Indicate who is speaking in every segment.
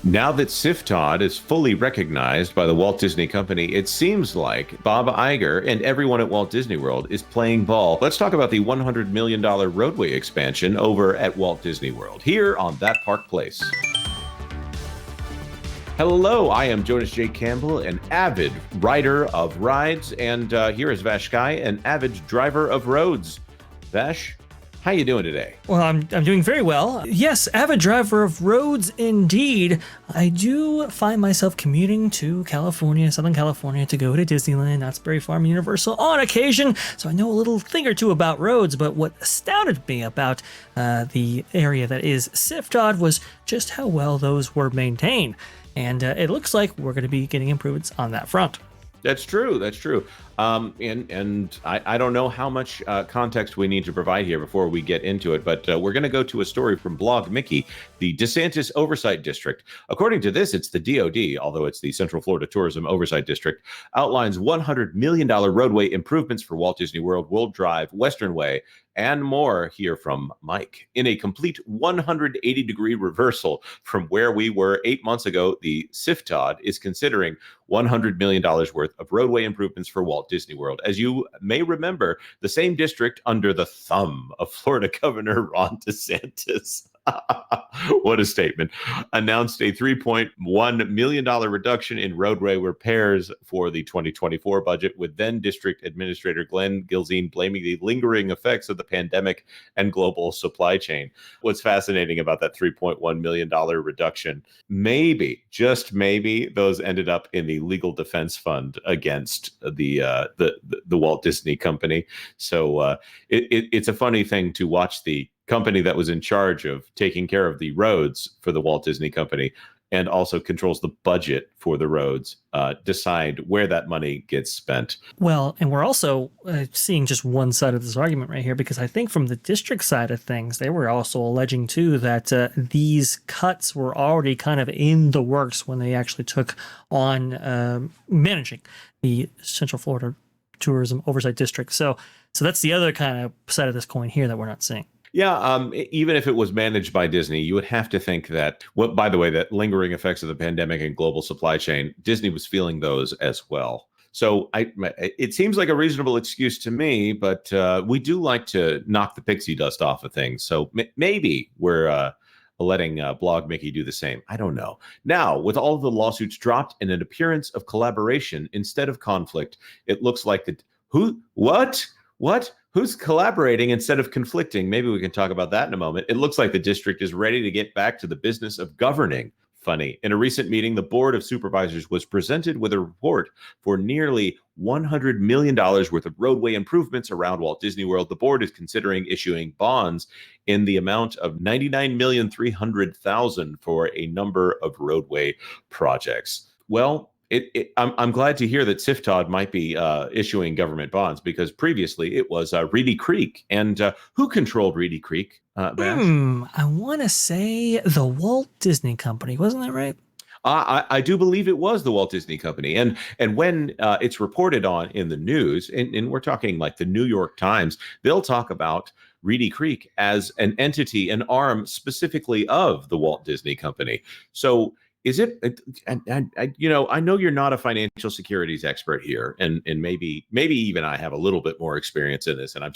Speaker 1: Now that CFTOD is fully recognized by the Walt Disney Company, it seems like Bob Iger and everyone at Walt Disney World is playing ball. Let's talk about the $100 million roadway expansion over at Walt Disney World, here on That Park Place. Hello, I am Jonas J. Campbell, an avid rider of rides, and here is VashSky, an avid driver of roads. Vash, how you doing today?
Speaker 2: Well, I'm doing very well. Yes, avid driver of roads indeed. I do find myself commuting to California, Southern California, to go to Disneyland, Knott's Berry Farm, Universal on occasion, so I know a little thing or two about roads, but what astounded me about the area that is CFTOD was just how well those were maintained. And it looks like we're going to be getting improvements on that front.
Speaker 1: That's true. That's true. And I don't know how much context we need to provide here before we get into it, but we're going to go to a story from Blog Mickey, the DeSantis Oversight District. According to this, it's the DOD, although it's the Central Florida Tourism Oversight District, outlines $100 million roadway improvements for Walt Disney World, World Drive, Western Way, and more. Here from Mike. In a complete 180-degree reversal from where we were 8 months ago, the CFTOD is considering $100 million worth of roadway improvements for Walt Disney World. As you may remember, the same district under the thumb of Florida Governor Ron DeSantis. What a statement. Announced a $3.1 million reduction in roadway repairs for the 2024 budget, with then District Administrator Glenn Gilzine blaming the lingering effects of the pandemic and global supply chain. What's fascinating about that $3.1 million reduction, maybe, just maybe, those ended up in the legal defense fund against the Walt Disney Company. So it's a funny thing to watch the company that was in charge of taking care of the roads for the Walt Disney Company and also controls the budget for the roads, decide where that money gets spent.
Speaker 2: Well, and we're also seeing just one side of this argument right here, because I think from the district side of things, they were also alleging too that these cuts were already kind of in the works when they actually took on managing the Central Florida Tourism Oversight District. So that's the other kind of side of this coin here that we're not seeing.
Speaker 1: Yeah, even if it was managed by Disney, you would have to think that, well, by the way, that lingering effects of the pandemic and global supply chain, Disney was feeling those as well. So it seems like a reasonable excuse to me, but we do like to knock the pixie dust off of things. So maybe we're letting Blog Mickey do the same. I don't know. Now, with all of the lawsuits dropped and an appearance of collaboration instead of conflict, it looks like What? Who's collaborating instead of conflicting? Maybe we can talk about that in a moment. It looks like the district is ready to get back to the business of governing. Funny. In a recent meeting, the Board of Supervisors was presented with a report for nearly $100 million worth of roadway improvements around Walt Disney World. The board is considering issuing bonds in the amount of $99,300,000 for a number of roadway projects. Well, I'm glad to hear that CFTOD might be issuing government bonds, because previously it was Reedy Creek. And who controlled Reedy Creek, Bash?
Speaker 2: I want to say the Walt Disney Company. Wasn't that right?
Speaker 1: I do believe it was the Walt Disney Company. And when it's reported on in the news, and we're talking like the New York Times, they'll talk about Reedy Creek as an entity, an arm specifically of the Walt Disney Company. So is it, and I know you're not a financial securities expert here, and maybe even I have a little bit more experience in this, and I'm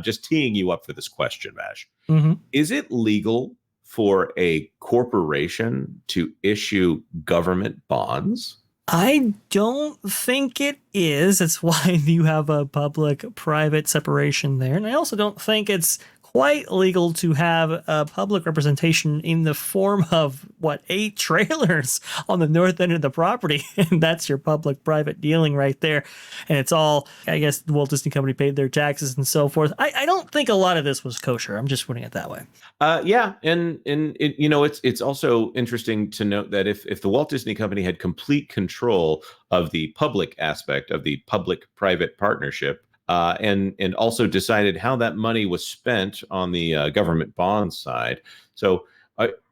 Speaker 1: just teeing you up for this question, Vash.
Speaker 2: Mm-hmm.
Speaker 1: Is it legal for a corporation to issue government bonds?
Speaker 2: I don't think it is. That's why you have a public-private separation there. And I also don't think it's quite legal to have a public representation in the form of 8 trailers on the north end of the property. And that's your public-private dealing right there. And it's all, I guess, the Walt Disney Company paid their taxes and so forth. I don't think a lot of this was kosher. I'm just putting it that way.
Speaker 1: Yeah. And it's also interesting to note that if the Walt Disney Company had complete control of the public aspect of the public-private partnership, and also decided how that money was spent on the government bond side. So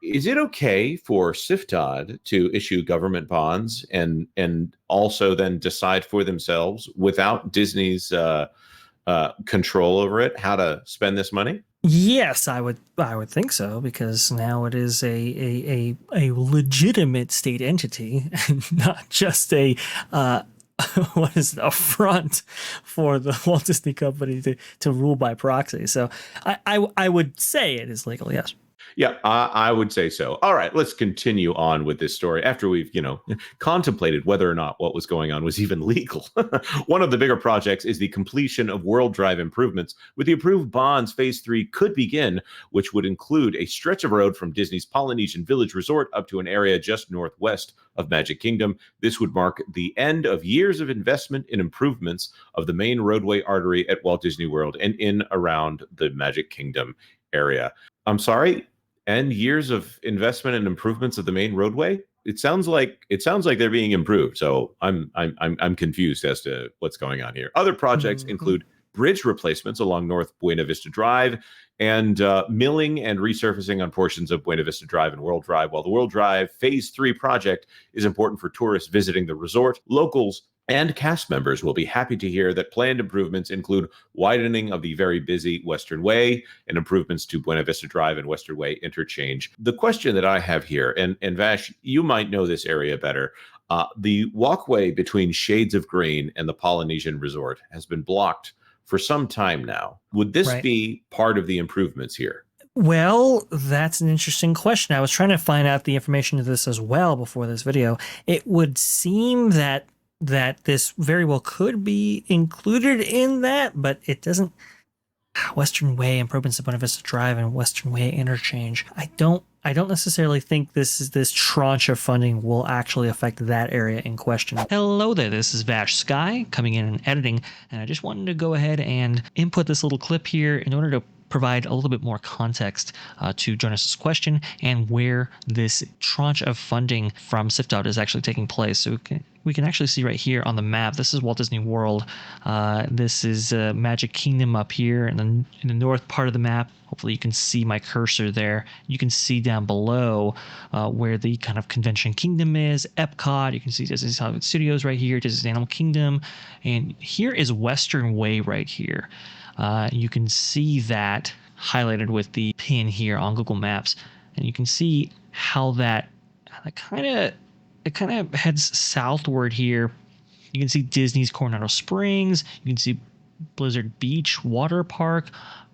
Speaker 1: is it okay for CFTOD to issue government bonds and also then decide for themselves, without Disney's control over it, how to spend this money?
Speaker 2: Yes, I would think so, because now it is a legitimate state entity and not just a what is it, a front for the Walt Disney Company to rule by proxy. So I would say it is legal, yes.
Speaker 1: Yeah, I would say so. All right, let's continue on with this story after we've, contemplated whether or not what was going on was even legal. One of the bigger projects is the completion of World Drive improvements. With the approved bonds, Phase 3 could begin, which would include a stretch of road from Disney's Polynesian Village Resort up to an area just northwest of Magic Kingdom. This would mark the end of years of investment in improvements of the main roadway artery at Walt Disney World and in around the Magic Kingdom area. I'm sorry, and years of investment and improvements of the main roadway. It sounds like they're being improved. So I'm confused as to what's going on here. Other projects include bridge replacements along North Buena Vista Drive and milling and resurfacing on portions of Buena Vista Drive and World Drive. While the World Drive Phase 3 project is important for tourists visiting the resort, locals and cast members will be happy to hear that planned improvements include widening of the very busy Western Way and improvements to Buena Vista Drive and Western Way interchange. The question that I have here, and Vash, you might know this area better. The walkway between Shades of Green and the Polynesian Resort has been blocked for some time now. Would this
Speaker 2: Right.
Speaker 1: be part of the improvements here?
Speaker 2: Well, that's an interesting question. I was trying to find out the information to this as well before this video. It would seem that this very well could be included in that, but it doesn't. Western Way improvements to Buena Vista Drive and Western Way interchange. I don't necessarily think this tranche of funding will actually affect that area in question. Hello there, this is VashSky coming in and editing, and I just wanted to go ahead and input this little clip here in order to provide a little bit more context to Jonas's question and where this tranche of funding from CFTOD is actually taking place. So we can actually see right here on the map. This is Walt Disney World. This is Magic Kingdom up here, and then in the north part of the map, hopefully you can see my cursor there. You can see down below where the kind of Convention Kingdom is, Epcot. You can see Disney's Hollywood Studios right here, Disney's Animal Kingdom, and here is Western Way right here. You can see that highlighted with the pin here on Google Maps, and you can see how that kind of heads southward here. You can see Disney's Coronado Springs. You can see Blizzard Beach Water Park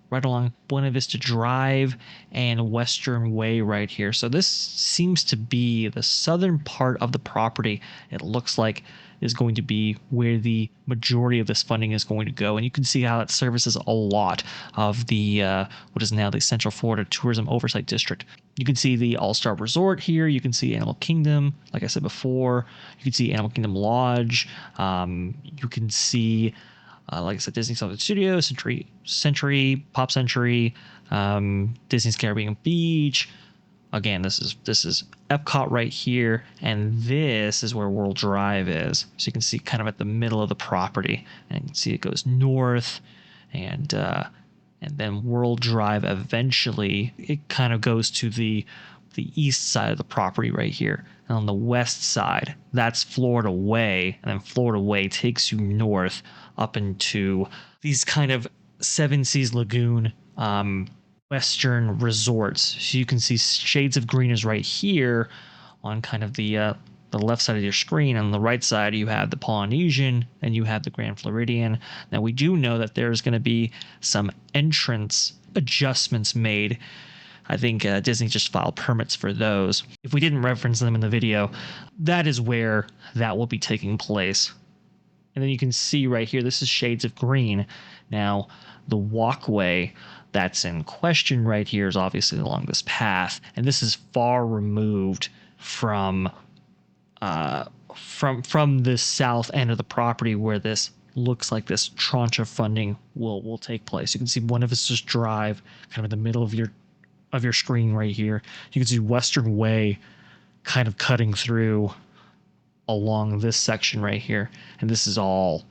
Speaker 2: right along Buena Vista Drive and Western Way right here. So this seems to be the southern part of the property. It looks like is going to be where the majority of this funding is going to go. And you can see how it services a lot of the what is now the Central Florida Tourism Oversight District. You can see the All-Star Resort here. You can see Animal Kingdom, like I said before. You can see Animal Kingdom Lodge. You can see, like I said, Disney's Hollywood Studios, Century, Pop Century, Disney's Caribbean Beach. Again, this is Epcot right here, and this is where World Drive is. So you can see kind of at the middle of the property, and you can see it goes north, and then World Drive eventually it kind of goes to the east side of the property right here. And on the west side, that's Florida Way, and then Florida Way takes you north up into these kind of Seven Seas Lagoon Western resorts. So you can see Shades of Green is right here on kind of the left side of your screen. On the right side, you have the Polynesian and you have the Grand Floridian. Now, we do know that there's going to be some entrance adjustments made. I think Disney just filed permits for those. If we didn't reference them in the video, that is where that will be taking place. And then you can see right here, this is Shades of Green. Now, the walkway that's in question right here is obviously along this path, and this is far removed from the south end of the property where this looks like this tranche of funding will take place. You can see Buena Vista Drive kind of in the middle of your screen right here. You can see Western Way kind of cutting through along this section right here, and this is all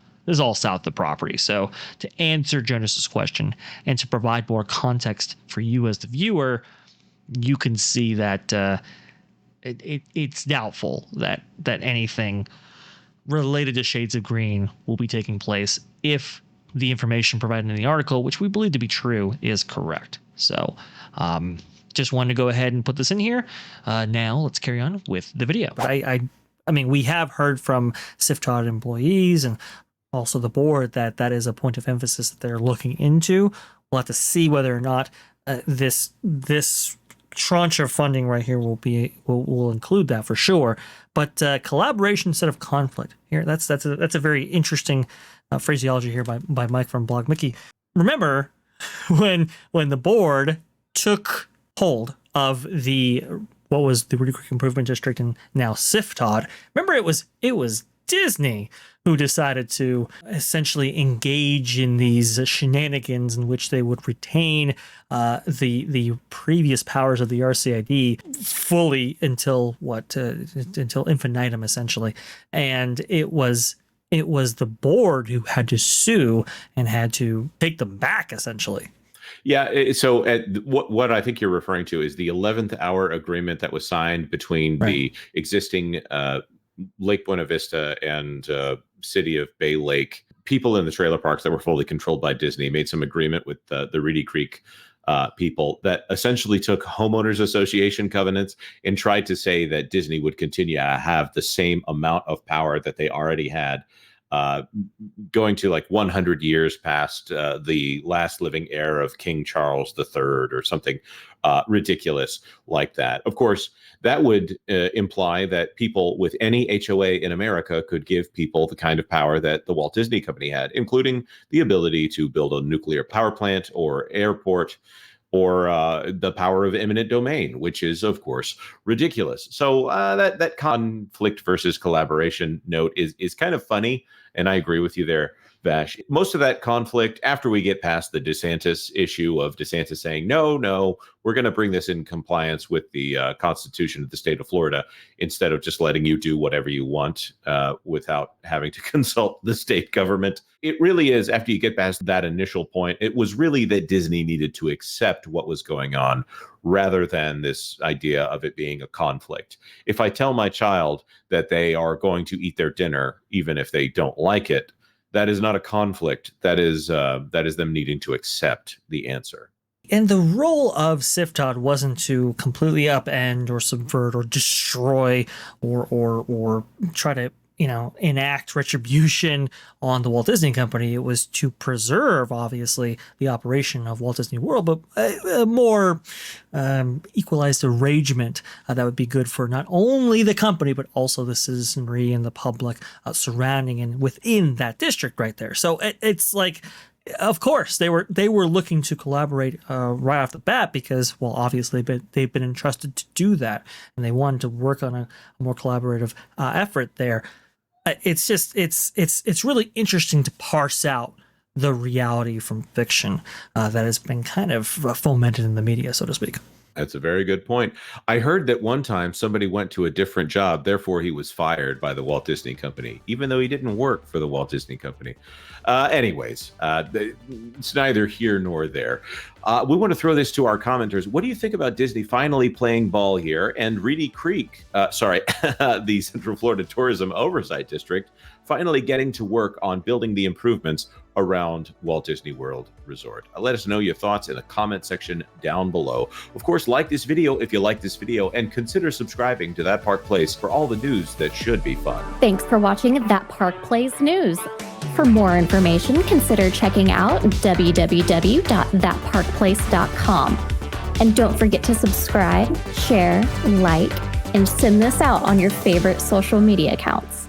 Speaker 2: south of the property. So to answer Jonas's question and to provide more context for you as the viewer, you can see that it's doubtful that anything related to Shades of Green will be taking place if the information provided in the article, which we believe to be true, is correct. So just wanted to go ahead and put this in here. Now let's carry on with the video. But I mean, we have heard from CFTOD employees and also the board that is a point of emphasis that they're looking into. We'll have to see whether or not this tranche of funding right here will include that for sure. But collaboration instead of conflict here, that's a very interesting phraseology here by Mike from Blog Mickey. Remember when the board took hold of what was the Reedy Creek Improvement District and now CFTOD, remember it was Disney who decided to essentially engage in these shenanigans in which they would retain the previous powers of the RCID fully until infinitum, essentially. And it was the board who had to sue and had to take them back, essentially.
Speaker 1: Yeah. So what I think you're referring to is the 11th hour agreement that was signed between the existing Lake Buena Vista and city of Bay Lake. People in the trailer parks that were fully controlled by Disney made some agreement with the Reedy Creek people that essentially took homeowners association covenants and tried to say that Disney would continue to have the same amount of power that they already had, going to like 100 years past the last living heir of King Charles III or something ridiculous like that. Of course, that would imply that people with any HOA in America could give people the kind of power that the Walt Disney Company had, including the ability to build a nuclear power plant or airport, or the power of eminent domain, which is, of course, ridiculous. So that conflict versus collaboration note is kind of funny, and I agree with you there, Vash. Most of that conflict, after we get past the DeSantis issue of DeSantis saying, no, we're going to bring this in compliance with the Constitution of the state of Florida, instead of just letting you do whatever you want without having to consult the state government. It really is, after you get past that initial point, it was really that Disney needed to accept what was going on rather than this idea of it being a conflict. If I tell my child that they are going to eat their dinner, even if they don't like it, that is not a conflict. That is them needing to accept the answer.
Speaker 2: And the role of CFTOD wasn't to completely upend or subvert or destroy or try to enact retribution on the Walt Disney Company. It was to preserve, obviously, the operation of Walt Disney World, but a more equalized arrangement that would be good for not only the company, but also the citizenry and the public surrounding and within that district right there. So it's like, of course, they were looking to collaborate right off the bat because, well, obviously, they've been entrusted to do that, and they wanted to work on a more collaborative effort there. It's really interesting to parse out the reality from fiction that has been kind of fomented in the media, so to speak.
Speaker 1: That's a very good point. I heard that one time somebody went to a different job, therefore he was fired by the Walt Disney Company, even though he didn't work for the Walt Disney Company. Anyways, it's neither here nor there. We want to throw this to our commenters. What do you think about Disney finally playing ball here and Reedy Creek, the Central Florida Tourism Oversight District, finally getting to work on building the improvements around Walt Disney World Resort? Let us know your thoughts in the comment section down below. Of course, like this video if you like this video, and consider subscribing to That Park Place for all the news that should be fun.
Speaker 3: Thanks for watching That Park Place News. For more information, consider checking out www.thatparkplace.com. And don't forget to subscribe, share, like, and send this out on your favorite social media accounts.